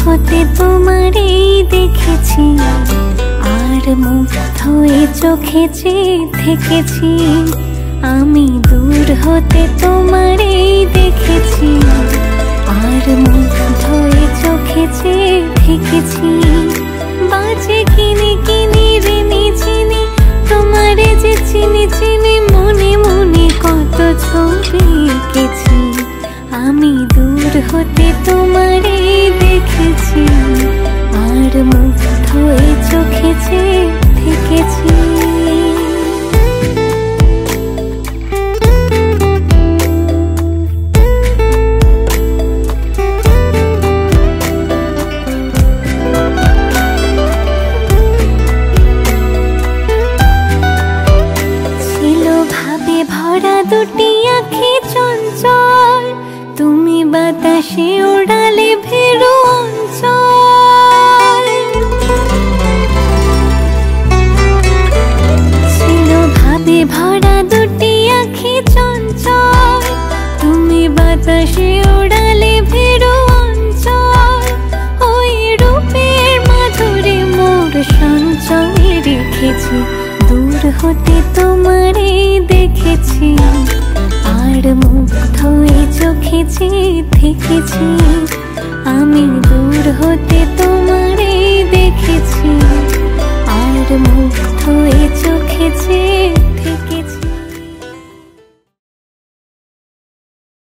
হতে তোমারে দেখেছি আর মুগ্ধ হয়ে চোখে চেয়ে থেকেছি। আমি দূর হতে তোমারে দেখেছি আর মুগ্ধ হয়ে চোখে চেয়ে থেকেছি। বাজে কিনে কিনে রেনে চিনি তোমারে যে চিনি চিনি মনে মনে কত ছবি এঁকেছি। আমি দূর হতে তোমারে দেখেছি আর মুগ্ধ হয়ে চোখে চেয়ে থেকেছি। ছিল ভাবে ভরা দুটি আঁখি চঞ্চল, তুমি বাতাসে ওড়ালে ভেরু অঞ্চল। ছিল ভাবে ভরা দুটি আঁখি চঞ্চল, তুমি বাতাসে ওড়ালে ভেরু অঞ্চল। ওই রূপের মাধুরী মোর সঞ্চয়ে রেখেছি, দূর হতে তোমারে দেখেছি আর মুগ্ধ হয়ে চোখে চেয়ে থেকেছি। আমি দূর হতে তোমারে দেখেছি আর মুগ্ধ হয়ে চোখে চেয়ে